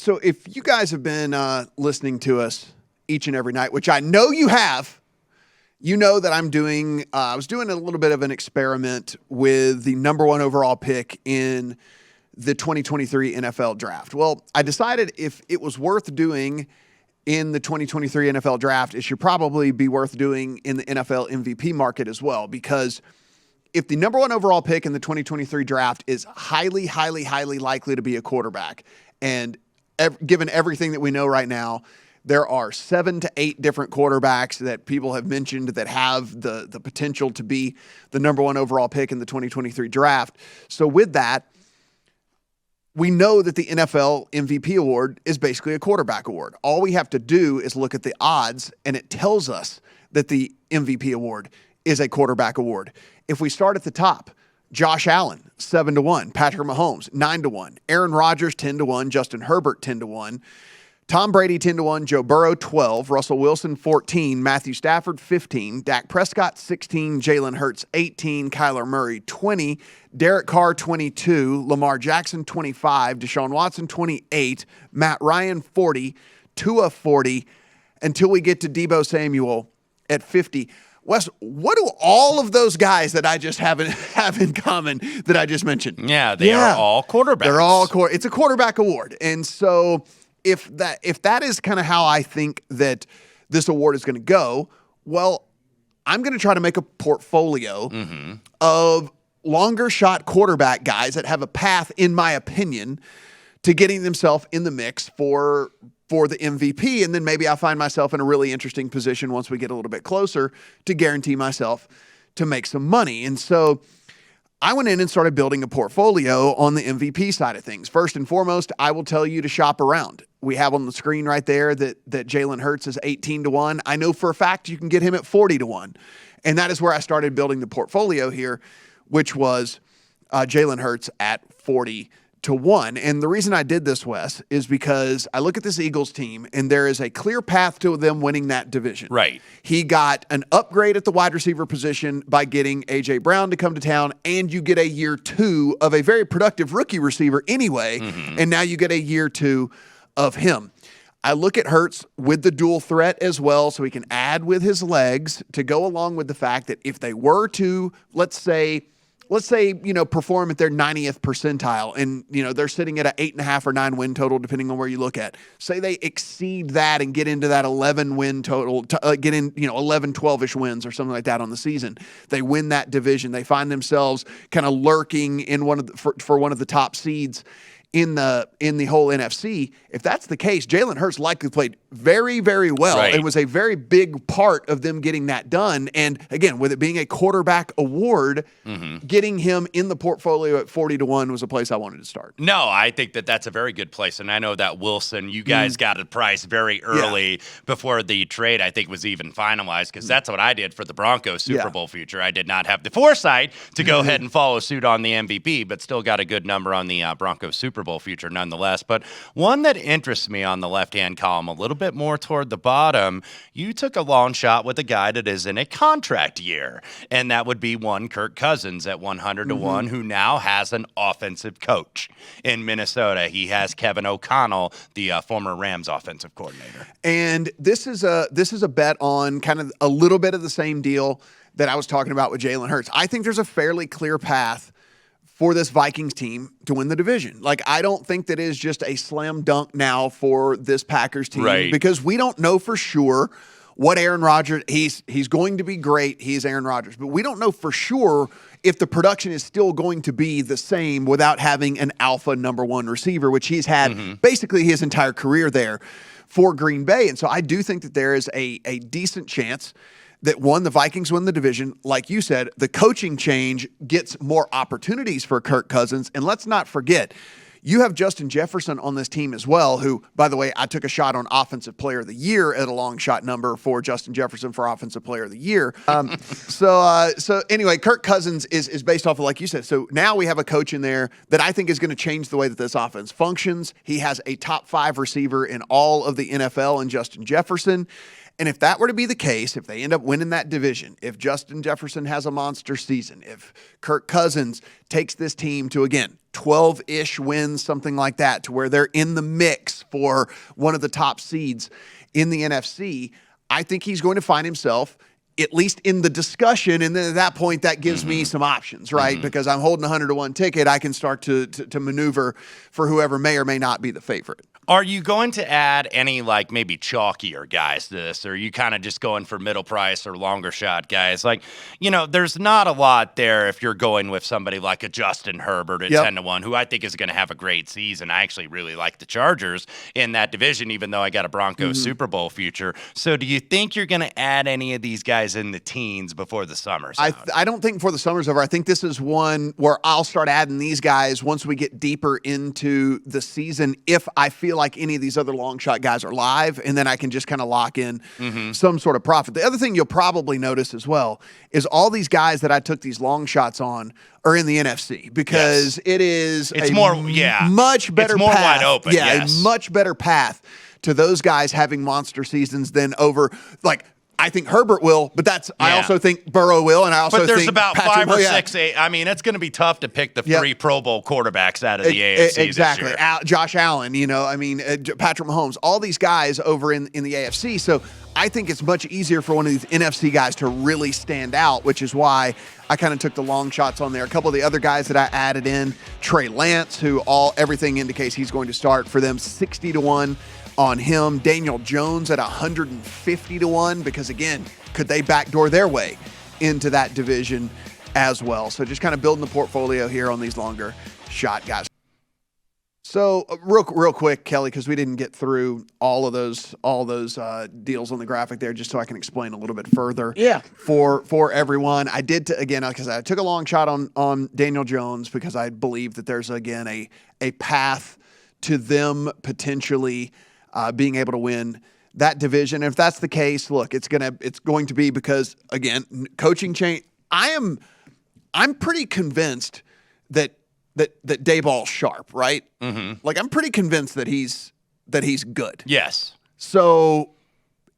So if you guys have been listening to us each and every night, which I know you have, you know that I'm doing, I was doing a little bit of an experiment with the number 1 overall pick in the 2023 NFL draft. Well, I decided if it was worth doing in the 2023 NFL draft, it should probably be worth doing in the NFL MVP market as well, because if the number 1 overall pick in the 2023 draft is highly, highly, highly likely to be a quarterback, and given everything that we know right now, there are 7 to 8 different quarterbacks that people have mentioned that have the potential to be the number 1 overall pick in the 2023 draft. So with that, we know that the NFL MVP award is basically a quarterback award. All we have to do is look at the odds, and it tells us that the MVP award is a quarterback award. If we start at the top, Josh Allen, 7-1. Patrick Mahomes, 9-1. Aaron Rodgers, 10-1. Justin Herbert, 10-1. Tom Brady, 10-1. Joe Burrow, 12. Russell Wilson, 14. Matthew Stafford, 15. Dak Prescott, 16. Jalen Hurts, 18. Kyler Murray, 20. Derek Carr, 22. Lamar Jackson, 25. Deshaun Watson, 28. Matt Ryan, 40. Tua, 40. Until we get to Deebo Samuel at 50. Wes, what do all of those guys that I just have in common that I just mentioned? Yeah, they are all quarterbacks. They're all it's a quarterback award. And so if that is kind of how I think that this award is going to go, well, I'm going to try to make a portfolio of longer shot quarterback guys that have a path, in my opinion, to getting themselves in the mix for the MVP, and then maybe I'll find myself in a really interesting position once we get a little bit closer to guarantee myself to make some money. And so I went in and started building a portfolio on the MVP side of things. First and foremost, I will tell you to shop around. We have on the screen right there that Jalen Hurts is 18-1. I know for a fact you can get him at 40-1. And that is where I started building the portfolio here, which was Jalen Hurts at 40-1. And the reason I did this, Wes, is because I look at this Eagles team and there is a clear path to them winning that division. Right. He got an upgrade at the wide receiver position by getting A.J. Brown to come to town, and you get a year 2 of a very productive rookie receiver anyway, and now you get a year 2 of him. I look at Hurts with the dual threat as well, so he can add with his legs to go along with the fact that if they were to, let's say, perform at their 90th percentile and, they're sitting at an 8.5 or 9 win total, depending on where you look at. Say they exceed that and get into that 11 win total, get in, 11, 12-ish wins or something like that on the season. They win that division. They find themselves kind of lurking in for one of the top seeds in the whole NFC. If that's the case, Jalen Hurts likely played very, very well and was a very big part of them getting that done. And again, with it being a quarterback award, getting him in the portfolio at 40-1 was a place I wanted to start. No, I think that's a very good place. And I know that Wilson, you guys got a price very early before the trade, I think, was even finalized, because that's what I did for the Broncos Super Bowl future. I did not have the foresight to go ahead and follow suit on the MVP, but still got a good number on the Broncos Super Bowl future nonetheless. But one that interests me on the left-hand column a little bit more toward the bottom, you took a long shot with a guy that is in a contract year, and that would be one Kirk Cousins at 100-1, who now has an offensive coach in Minnesota. He has Kevin O'Connell, the former Rams offensive coordinator. And this is a bet on kind of a little bit of the same deal that I was talking about with Jalen Hurts. I think there's a fairly clear path for this Vikings team to win the division. Like, I don't think that is just a slam dunk now for this Packers team, because we don't know for sure what Aaron Rodgers, he's going to be great. He's Aaron Rodgers, but we don't know for sure if the production is still going to be the same without having an alpha number 1 receiver, which he's had basically his entire career there for Green Bay. And so I do think that there is a decent chance that, one, the Vikings win the division. Like you said, the coaching change gets more opportunities for Kirk Cousins. And let's not forget, you have Justin Jefferson on this team as well, who, by the way, I took a shot on Offensive Player of the Year at a long shot number for Justin Jefferson for Offensive Player of the Year. So anyway, Kirk Cousins is based off of, like you said. So now we have a coach in there that I think is going to change the way that this offense functions. He has a top 5 receiver in all of the NFL in Justin Jefferson. And if that were to be the case, if they end up winning that division, if Justin Jefferson has a monster season, if Kirk Cousins takes this team to, again, 12-ish wins, something like that, to where they're in the mix for one of the top seeds in the NFC, I think he's going to find himself at least in the discussion. And then at that point, that gives me some options, right? Because I'm holding a 100-to-1 ticket. I can start to maneuver for whoever may or may not be the favorite. Are you going to add any, like, maybe chalkier guys to this? Or are you kind of just going for middle price or longer shot guys? Like, there's not a lot there if you're going with somebody like a Justin Herbert at 10-to-1, who I think is going to have a great season. I actually really like the Chargers in that division, even though I got a Broncos Super Bowl future. So do you think you're going to add any of these guys in the teens before the summer's out? I don't think before the summer's over. I think this is one where I'll start adding these guys once we get deeper into the season, if I feel like any of these other long shot guys are live, and then I can just kind of lock in some sort of profit. The other thing you'll probably notice as well is all these guys that I took these long shots on are in the NFC, because it's much better it's more path. wide open. A much better path to those guys having monster seasons than over, like, I think Herbert will, but I also think Burrow will, and I also think But there's about Patrick 5 or 6, 8. I mean, it's going to be tough to pick the 3 Pro Bowl quarterbacks out of the AFC exactly. this year. Josh Allen, Patrick Mahomes, all these guys over in the AFC. So I think it's much easier for one of these NFC guys to really stand out, which is why I kind of took the long shots on there. A couple of the other guys that I added in, Trey Lance, who everything indicates he's going to start for them, 60-to-1. On him. Daniel Jones at 150-to-1, because again, could they backdoor their way into that division as well? So just kind of building the portfolio here on these longer shot guys. So real quick, Kelly, because we didn't get through all those deals on the graphic there, just so I can explain a little bit further. Yeah. For everyone, I did because I took a long shot on Daniel Jones, because I believe that there's again a path to them potentially being able to win that division. And if that's the case, look, it's going to be because, again, coaching change. I'm pretty convinced that Dayball's sharp, right? Like, I'm pretty convinced that he's good. Yes. So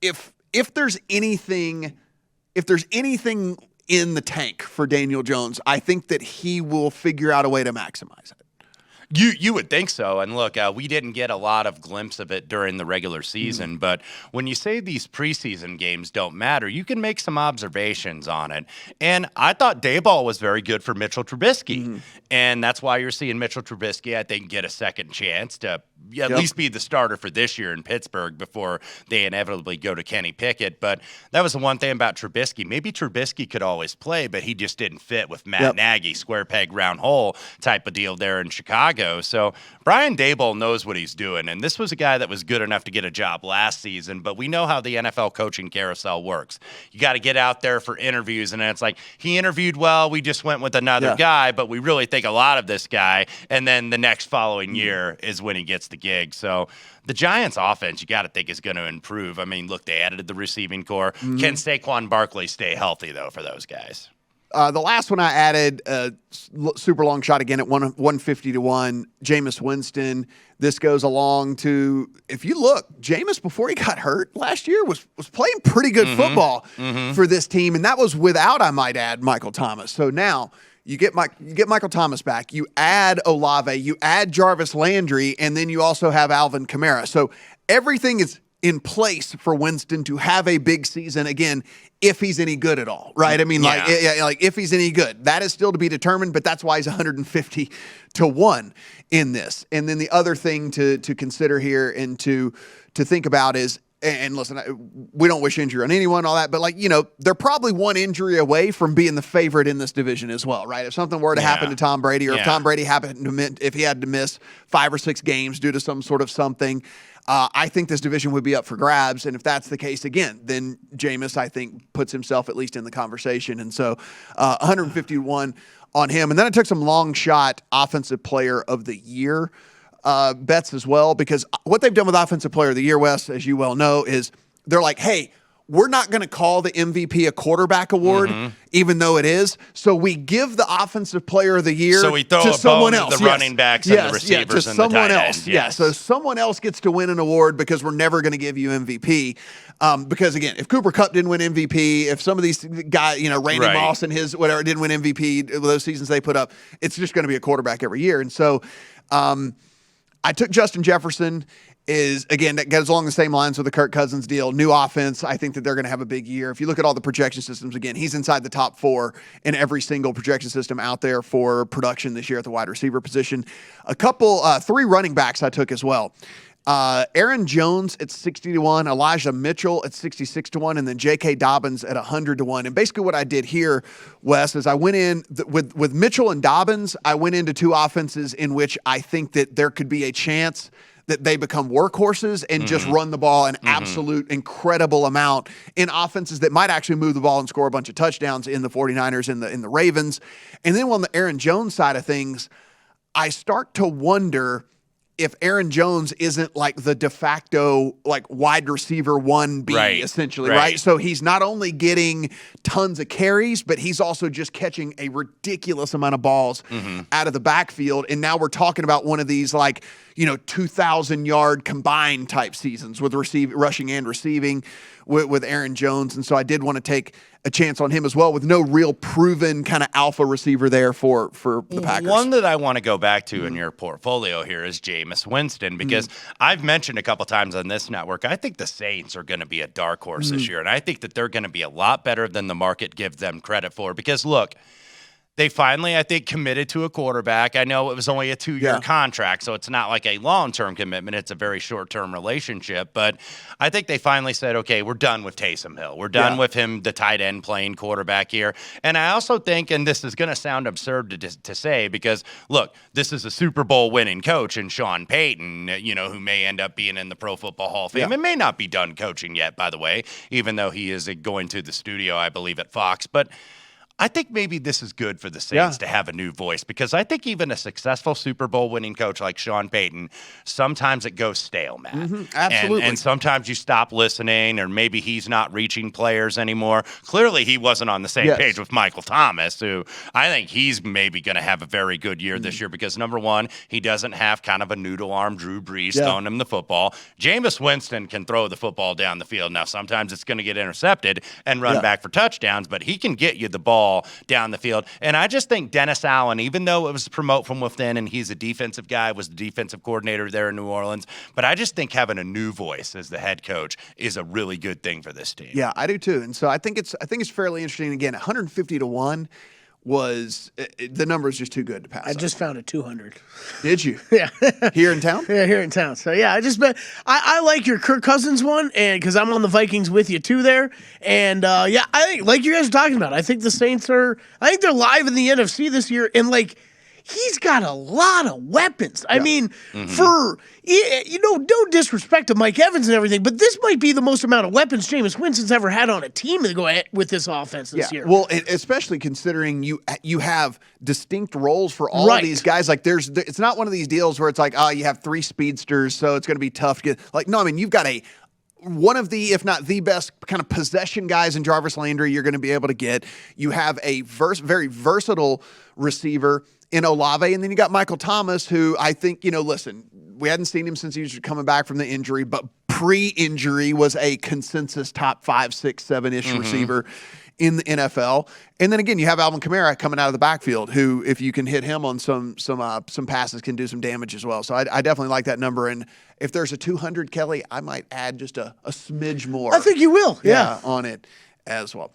if there's anything in the tank for Daniel Jones, I think that he will figure out a way to maximize it. You would think so. And look, we didn't get a lot of glimpse of it during the regular season, but when you say these preseason games don't matter, you can make some observations on it. And I thought Dayball was very good for Mitchell Trubisky. And that's why you're seeing Mitchell Trubisky, I think, get a second chance to at least be the starter for this year in Pittsburgh before they inevitably go to Kenny Pickett. But that was the one thing about Trubisky. Maybe Trubisky could always play, but he just didn't fit with Matt Nagy, square peg, round hole type of deal there in Chicago. So Brian Daboll knows what he's doing, and this was a guy that was good enough to get a job last season, but we know how the NFL coaching carousel works. You got to get out there for interviews, and it's like, he interviewed well, we just went with another guy, but we really think a lot of this guy, and then the next following year is when he gets the gig. So the Giants' offense, you got to think, is going to improve. I mean, look, they added the receiving core. Can Saquon Barkley stay healthy, though, for those guys? The last one I added, super long shot again at 150-to-1, Jameis Winston. This goes along to, if you look, Jameis, before he got hurt last year, was playing pretty good football for this team, and that was without, I might add, Michael Thomas. So now you get Michael Thomas back, you add Olave, you add Jarvis Landry, and then you also have Alvin Kamara. So everything is in place for Winston to have a big season again, if he's any good at all, right? I mean, like if he's any good, that is still to be determined, but that's why he's 150-to-1 in this. And then the other thing to consider here and to think about is, and listen, we don't wish injury on anyone, all that, but they're probably one injury away from being the favorite in this division as well, right? If something were to happen to Tom Brady, or if Tom Brady if he had to miss 5 or 6 games due to some sort of something, I think this division would be up for grabs. And if that's the case again, then Jameis, I think, puts himself at least in the conversation. And so 151 on him. And then I took some long shot offensive player of the year bets as well, because what they've done with offensive player of the year, Wes, as you well know, is they're like, hey, we're not going to call the MVP a quarterback award, even though it is. So we give the offensive player of the year so we throw to a someone bone else. to the running backs and the receivers to and the someone tight else. end. Yeah, Yes. so someone else gets to win an award because we're never going to give you MVP. Because again, if Cooper Kupp didn't win MVP, if some of these guys, Randy Moss and his whatever didn't win MVP those seasons they put up, it's just going to be a quarterback every year. And so I took Justin Jefferson. That goes along the same lines with the Kirk Cousins deal. New offense. I think that they're going to have a big year. If you look at all the projection systems, again, he's inside the top 4 in every single projection system out there for production this year at the wide receiver position. 3 running backs I took as well. Aaron Jones at 60-1, Elijah Mitchell at 66-1, and then J.K. Dobbins at 100-1. And basically what I did here, Wes, is I went in with Mitchell and Dobbins, I went into 2 offenses in which I think that there could be a chance that they become workhorses and just run the ball an absolute incredible amount in offenses that might actually move the ball and score a bunch of touchdowns in the 49ers and in the Ravens. And then on the Aaron Jones side of things, I start to wonder if Aaron Jones isn't like the de facto wide receiver 1B essentially, right? So he's not only getting tons of carries, but he's also just catching a ridiculous amount of balls out of the backfield. And now we're talking about one of these 2,000-yard combined type seasons with rushing and receiving with Aaron Jones. And so I did want to take a chance on him as well with no real proven kind of alpha receiver there for the Packers. One that I want to go back to in your portfolio here is Jameis Winston, because I've mentioned a couple times on this network, I think the Saints are going to be a dark horse this year. And I think that they're going to be a lot better than the market gives them credit for, because look, they finally, I think, committed to a quarterback. I know it was only a 2-year contract, so it's not like a long-term commitment. It's a very short-term relationship. But I think they finally said, okay, we're done with Taysom Hill. We're done with him, the tight end, playing quarterback here. And I also think, and this is going to sound absurd to say, because, look, this is a Super Bowl winning coach in Sean Payton, who may end up being in the Pro Football Hall of Fame. It may not be done coaching yet, by the way, even though he is going to the studio, I believe, at Fox. But I think maybe this is good for the Saints to have a new voice, because I think even a successful Super Bowl winning coach like Sean Payton, sometimes it goes stale, Matt. Absolutely. And sometimes you stop listening, or maybe he's not reaching players anymore. Clearly, he wasn't on the same page with Michael Thomas, who I think he's maybe going to have a very good year this year, because number one, he doesn't have kind of a noodle arm Drew Brees throwing him the football. Jameis Winston can throw the football down the field. Now, sometimes it's going to get intercepted and run back for touchdowns, but he can get you the ball down the field. And I just think Dennis Allen, even though it was promote from within and he's a defensive guy, was the defensive coordinator there in New Orleans, but I just think having a new voice as the head coach is a really good thing for this team. Yeah, I do too. And so I think it's fairly interesting. Again, 150-1 was the number is just too good to pass. I just found a 200. Did you? Yeah. Here in town? Yeah, here in town. So yeah, I like your Kirk Cousins one, and because I'm on the Vikings with you too there, and I think like you guys are talking about, I think the Saints I think they're live in the NFC this year, and he's got a lot of weapons. I mean, for no disrespect to Mike Evans and everything, but this might be the most amount of weapons Jameis Winston's ever had on a team to go ahead with this offense this year. Well, especially considering you have distinct roles for all of these guys. It's not one of these deals where it's you have 3 speedsters, so it's going to be tough to get. No, I mean, you've got one of the, if not the best kind of possession guys in Jarvis Landry you're going to be able to get. You have a very versatile receiver in Olave, and then you got Michael Thomas, who I think, listen, we hadn't seen him since he was coming back from the injury, but pre-injury was a consensus top 5, 6, 7-ish receiver in the NFL. And then again, you have Alvin Kamara coming out of the backfield, who, if you can hit him on some passes, can do some damage as well. So I definitely like that number. And if there's a 200, Kelly, I might add just a smidge more. I think you will. Yeah. On it as well.